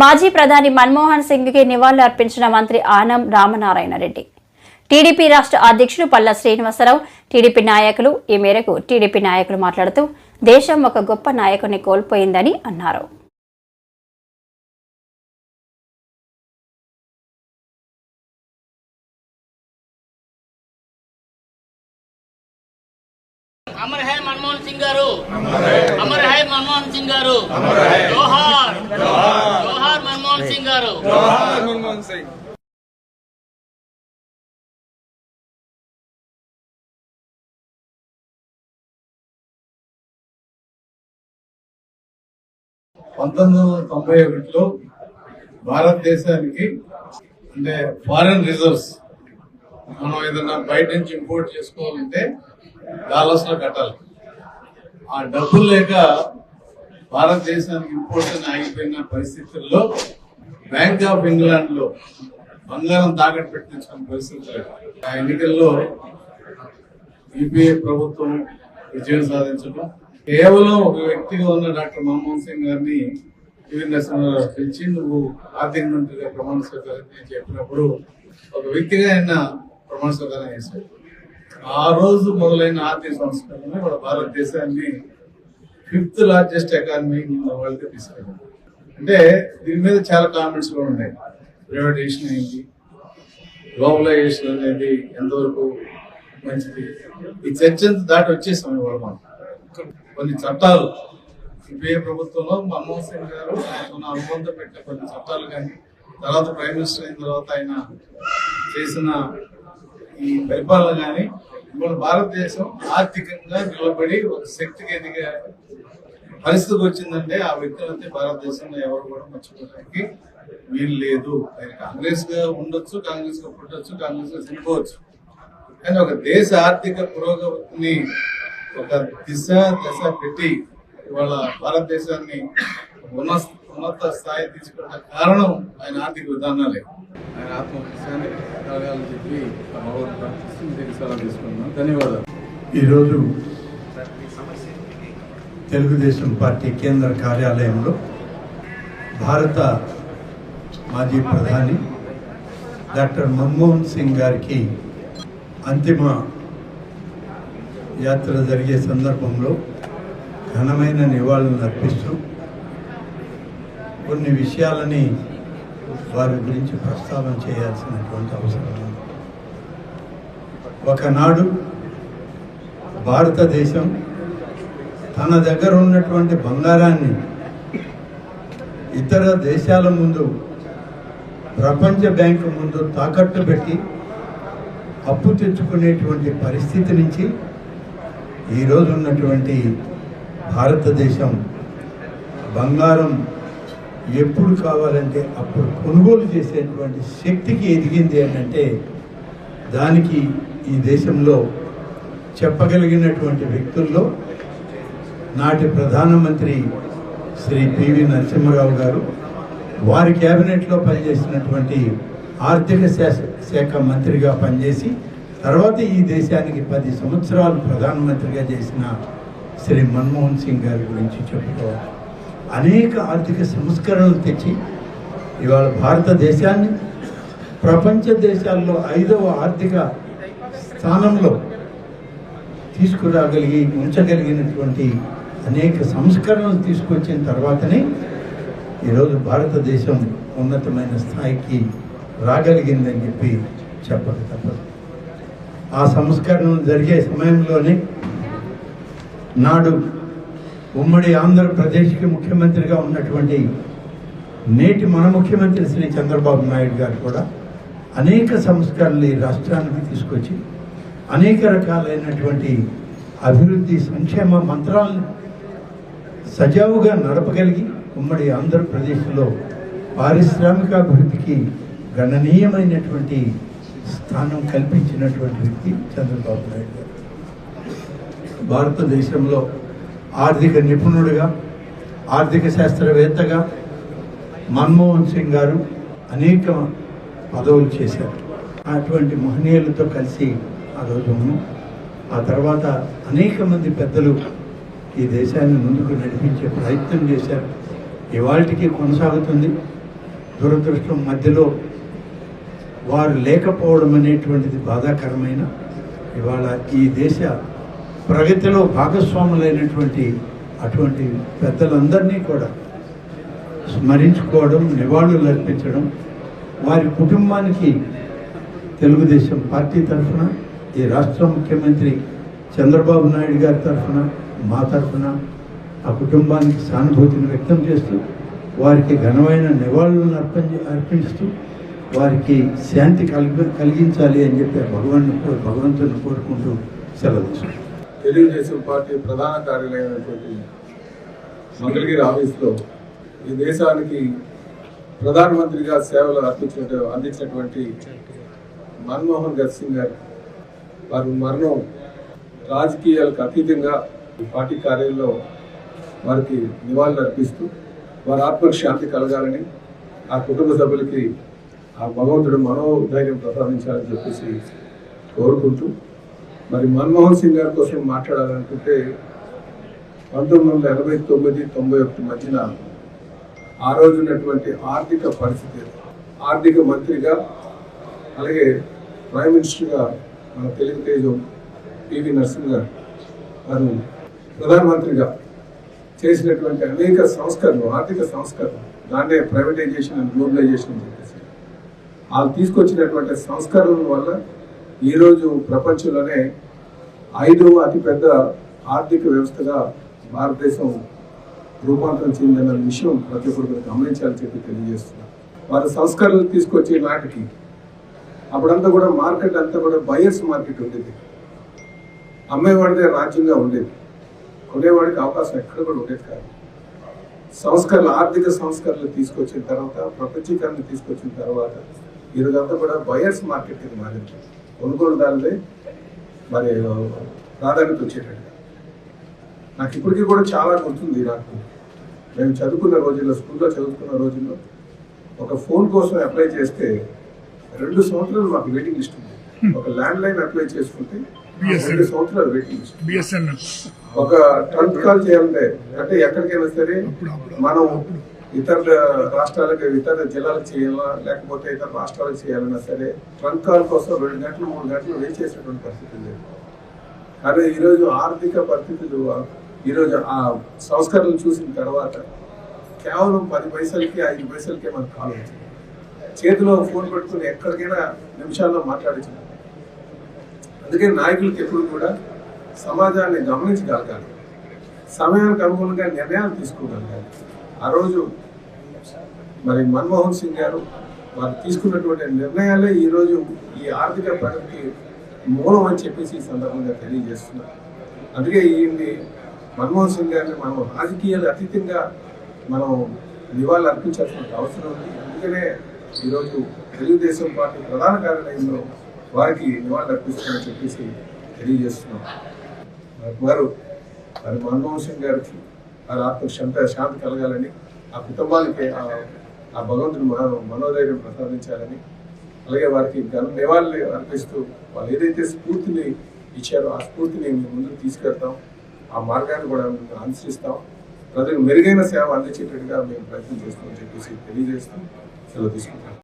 మాజీ ప్రధాని మన్మోహన్ సింగ్కి నివాళులు అర్పించిన మంత్రి ఆనం రామనారాయణ రెడ్డి. టీడీపీ రాష్ట్ర అధ్యక్షుడు పల్లా శ్రీనివాసరావు, టీడీపీ నాయకులు ఈ మేరకు టీడీపీ నాయకులు మాట్లాడుతూ దేశం ఒక గొప్ప నాయకుడిని కోల్పోయిందని అన్నారు. अमर है मनमोहन सिंह गारू, अमर है मनमोहन सिंह गारू, जोहार जोहार मनमोहन सिंह गारू, जोहार मनमोहन सिंह। భారతదేశానికి అంటే ఫారెన్ రిజర్వ్స్ మనం ఏదైనా బయట నుంచి ఇంపోర్ట్ చేసుకోవాలంటే డాలర్స్ లో కట్టాలి. ఆ డబ్బులు లేక భారతదేశానికి ఇంపోర్ట్ ఆగిపోయిన పరిస్థితుల్లో బ్యాంక్ ఆఫ్ ఇంగ్లాండ్ లో బంగారం తాకట్టు పెట్టి తెచ్చుకున్న పరిస్థితులు. ఆ ఎన్నికల్లో యూపీఏ ప్రభుత్వం విజయం సాధించడం కేవలం ఒక వ్యక్తిగా ఉన్న డాక్టర్ మన్మోహన్ సింగ్ గారిని పివి నరసింహారావు పిలిచి నువ్వు ఆర్థిక మంత్రిగా ప్రమాణ స్వీకారం చెప్పినప్పుడు ఒక వ్యక్తిగా ఆయన ప్రమాణ స్వీకారం చేశాడు. ఆ రోజు మొదలైన ఆర్థిక సంస్కరణ మన భారతదేశాన్ని 5th లార్జెస్ట్ ఎకానమీ వరల్డ్ కి తీసుకెళ్ళారు. అంటే దీని మీద చాలా కామెంట్స్ కూడా ఉన్నాయి. ప్రైవేటైజేషన్ అయింది, గ్లోబలైజేషన్ అనేది ఎంతవరకు మంచిది, ఈ చర్చ దాటి వచ్చేసాం. ఇవాళ మనం కొన్ని చట్టాలు యూపీఏ ప్రభుత్వంలో మన్మోహన్ సింగ్ గారు ఆయన అనుబంధం పెట్టే కొన్ని చట్టాలు కానీ తర్వాత ప్రైమ్ మినిస్టర్ అయిన తర్వాత ఆయన చేసిన ఈ పరిపాలన కానీ మన భారతదేశం ఆర్థికంగా నిలబడి ఒక శక్తికి ఎదిగే పరిస్థితికి వచ్చిందంటే ఆ వ్యక్తులంటే భారతదేశంలో ఎవరు కూడా మర్చిపోవడానికి వీలు లేదు. ఆయన కాంగ్రెస్ గా ఉండొచ్చు, కాంగ్రెస్ గా పుట్టొచ్చు, కాంగ్రెస్ గా చనిపోవచ్చు, కానీ ఒక దేశ ఆర్థిక పురోగతిని ఒక దశ పెట్టి ఇవాళ భారతదేశాన్ని ఉన్నత స్థాయి తీసుకున్న కారణం ఆయన ఆర్థిక విధానాలే. ఆయన ఆత్మవిశ్వాసాన్ని కలగాలని చెప్పి సెలవు తీసుకున్నాం. ధన్యవాదాలు. ఈరోజు తెలుగుదేశం పార్టీ కేంద్ర కార్యాలయంలో భారత మాజీ ప్రధాని డాక్టర్ మన్మోహన్ సింగ్ గారికి అంతిమ యాత్ర జరిగే సందర్భంలో ఘనమైన నివాళులను అర్పిస్తూ కొన్ని విషయాలని వారి గురించి ప్రస్తావన చేయాల్సినటువంటి అవసరం ఉంది. ఒకనాడు భారతదేశం తన దగ్గర ఉన్నటువంటి బంగారాన్ని ఇతర దేశాల ముందు, ప్రపంచ బ్యాంకు ముందు తాకట్టు పెట్టి అప్పు తెచ్చుకునేటువంటి పరిస్థితి నుంచి ఈరోజు ఉన్నటువంటి భారతదేశం బంగారం ఎప్పుడు కావాలంటే అప్పుడు కొనుగోలు చేసేటువంటి శక్తికి ఎదిగింది అని అంటే దానికి ఈ దేశంలో చెప్పగలిగినటువంటి వ్యక్తుల్లో నాటి ప్రధానమంత్రి శ్రీ పివి నరసింహారావు గారు, వారి క్యాబినెట్లో పనిచేసినటువంటి ఆర్థిక శాఖ మంత్రిగా పనిచేసి తర్వాత ఈ దేశానికి 10 సంవత్సరాలు ప్రధానమంత్రిగా చేసిన శ్రీ మన్మోహన్ సింగ్ గారి గురించి చెప్పుకోవాలి. అనేక ఆర్థిక సంస్కరణలు తెచ్చి ఇవాళ భారతదేశాన్ని ప్రపంచ దేశాల్లో 5వ ఆర్థిక స్థానంలో ఉంచగలిగినటువంటి అనేక సంస్కరణలు తీసుకొచ్చిన తర్వాతనే ఈరోజు భారతదేశం ఉన్నతమైన స్థాయికి రాగలిగిందని చెప్పి చెప్పక తప్పదు. ఆ సంస్కరణలు జరిగే సమయంలోనే నాడు ఉమ్మడి ఆంధ్రప్రదేశ్కి ముఖ్యమంత్రిగా ఉన్నటువంటి నేటి మన ముఖ్యమంత్రి శ్రీ చంద్రబాబు నాయుడు గారు కూడా అనేక సంస్కరణలు ఈ రాష్ట్రానికి తీసుకొచ్చి అనేక రకాలైనటువంటి అభివృద్ధి సంక్షేమ మంత్రాలను సజావుగా నడపగలిగి ఉమ్మడి ఆంధ్రప్రదేశ్లో పారిశ్రామికాభివృద్ధికి గణనీయమైనటువంటి స్థానం కల్పించినటువంటి వ్యక్తి చంద్రబాబు నాయుడు గారు. భారతదేశంలో ఆర్థిక నిపుణుడిగా, ఆర్థిక శాస్త్రవేత్తగా మన్మోహన్ సింగ్ గారు అనేక పదవులు చేశారు. అటువంటి మహనీయులతో కలిసి ఆ రోజు ఉన్నాం. ఆ తర్వాత అనేక మంది పెద్దలు ఈ దేశాన్ని ముందుకు నడిపించే ప్రయత్నం చేశారు. ఇవాళకి కొనసాగుతుంది. దురదృష్టం మధ్యలో వారు లేకపోవడం అనేటువంటిది బాధాకరమైన ఇవాళ ఈ దేశ ప్రగతిలో భాగస్వాములైనటువంటి అటువంటి పెద్దలందరినీ కూడా స్మరించుకోవడం, నివాళులు అర్పించడం, వారి కుటుంబానికి తెలుగుదేశం పార్టీ తరఫున, ఈ రాష్ట్ర ముఖ్యమంత్రి చంద్రబాబు నాయుడు గారి తరఫున, మా తరఫున ఆ కుటుంబానికి సానుభూతిని వ్యక్తం చేస్తూ వారికి ఘనమైన నివాళులను అర్పిస్తూ వారికి శాంతి కలిగించాలి అని చెప్పి భగవంతుని కోరుకుంటూ సెలవు తీసుకుంటాం. తెలుగుదేశం పార్టీ ప్రధాన కార్యాలయమైనటువంటి మంగళగిరి ఆఫీస్లో ఈ దేశానికి ప్రధానమంత్రిగా సేవలు అందించినటువంటి మన్మోహన్ సింగ్ గారు వారి మరణం రాజకీయాలకు అతీతంగా ఈ పార్టీ కార్యాలయంలో వారికి నివాళులు అర్పిస్తూ వారి ఆత్మకు శాంతి కలగాలని, ఆ కుటుంబ సభ్యులకి ఆ భగవంతుడు మనోధైర్యం ప్రసాదించాలని చెప్పేసి కోరుకుంటూ, మరి మన్మోహన్ సింగ్ గారి కోసం మాట్లాడాలనుకుంటే 1989-91 మధ్యన ఆ రోజు ఉన్నటువంటి ఆర్థిక పరిస్థితి, ఆర్థిక మంత్రిగా అలాగే ప్రైమ్ మినిస్టర్గా మన తెలుగు తేజం పివి నరసింహ గారు వారు ప్రధానమంత్రిగా చేసినటువంటి అనేక సంస్కరణలు, ఆర్థిక సంస్కరణలు, దాన్నే ప్రైవేటైజేషన్ అండ్ గ్లోబలైజేషన్ అని చెప్పేసి వాళ్ళు తీసుకొచ్చినటువంటి సంస్కరణల వల్ల ఈరోజు ప్రపంచంలోనే 5వ అతిపెద్ద ఆర్థిక వ్యవస్థగా భారతదేశం రూపాంతరం చెందిన విషయం ప్రతి ఒక్కరు గమనించాలని చెప్పి తెలియజేస్తున్నారు. వారి సంస్కరణలు తీసుకొచ్చే నాటికి అప్పుడంతా కూడా మార్కెట్ అంతా కూడా బయర్స్ మార్కెట్ ఉండేది, అమ్మేవాడిదే రాజ్యంగా ఉండేది, కొనేవాడికి అవకాశం ఎక్కడ కూడా ఉండేది కాదు. సంస్కరణలు, ఆర్థిక సంస్కరణలు తీసుకొచ్చిన తర్వాత, ప్రపంచీకరణ తీసుకొచ్చిన తర్వాత ఈరోజు అంతా కూడా బయర్స్ మార్కెట్ కింద మారింది. కొనుగోలుదారులే మరి ప్రాధాన్యత వచ్చేటట్టుగా. నాకు ఇప్పటికీ కూడా చాలా గుర్తుంది. నాకు మేము చదువుకున్న రోజుల్లో, స్కూల్లో చదువుకున్న రోజుల్లో ఒక ఫోన్ కోసం అప్లై చేస్తే 2 సంవత్సరాలు మాకు వెయిటింగ్ లిస్ట్ ఉంది. ఒక ల్యాండ్ లైన్ అప్లై చేసుకుంటే 2 సంవత్సరాలు వెయిటింగ్ లిస్ట్. ఒక ట్రంక్ కాల్ చేయాలంటే, అంటే ఎక్కడికైనా సరే మనం ఇతర రాష్ట్రాలకు, ఇతర జిల్లాలకు చేయాలా లేకపోతే ఇతర రాష్ట్రాలకు చేయాలన్నా సరే ట్రంక్ కాల్ కోసం 2 గంటలు 3 గంటలు వెయిట్ చేసేటువంటి పరిస్థితి లేదు. కానీ ఈరోజు ఆర్థిక పరిస్థితులు, ఈరోజు ఆ సంస్కరణలు చూసిన తర్వాత కేవలం 10 పైసలకి 5 పైసలకే మనకు కాల్ వచ్చింది. చేతిలో ఫోన్ పెట్టుకుని ఎక్కడికైనా నిమిషాల్లో మాట్లాడించాలి. అందుకే నాయకులకి ఎప్పుడు కూడా సమాజాన్ని గమనించగలగాలి, సమయానికి అనుగుణంగా నిర్ణయాలు తీసుకోగలగాలి. ఆ రోజు మరి మన్మోహన్ సింగ్ గారు వారు తీసుకున్నటువంటి నిర్ణయాలే ఈరోజు ఈ ఆర్థిక ప్రగతికి మూలం అని చెప్పేసి ఈ సందర్భంగా తెలియజేస్తున్నారు. అందుకే ఈ మన్మోహన్ సింగ్ గారిని మనం రాజకీయాలు అతీతంగా మనం నివాళులు అర్పించాల్సిన అవసరం ఉంది. అందుకనే ఈరోజు తెలుగుదేశం పార్టీ ప్రధాన కార్యాలయంలో వారికి నివాళులు అర్పిస్తామని చెప్పేసి తెలియజేస్తున్నాం. వారు మరి మన్మోహన్ సింగ్ గారికి వారి ఆత్మకు శాంతి కలగాలని, ఆ కుటుంబానికి ఆ భగవంతుని మనోధైర్యం ప్రసాదించాలని, అలాగే వారికి నివాళులు అర్పిస్తూ వాళ్ళు ఏదైతే స్ఫూర్తిని ఇచ్చారో ఆ స్ఫూర్తిని మేము ముందుకు తీసుకెళ్తాం, ఆ మార్గాన్ని కూడా మేము అనుసరిస్తాం, ప్రజలకు మెరుగైన సేవ అందించేటట్టుగా మేము ప్రయత్నం చేస్తామని చెప్పేసి తెలియజేస్తాం. సెలవు తీసుకుంటాం.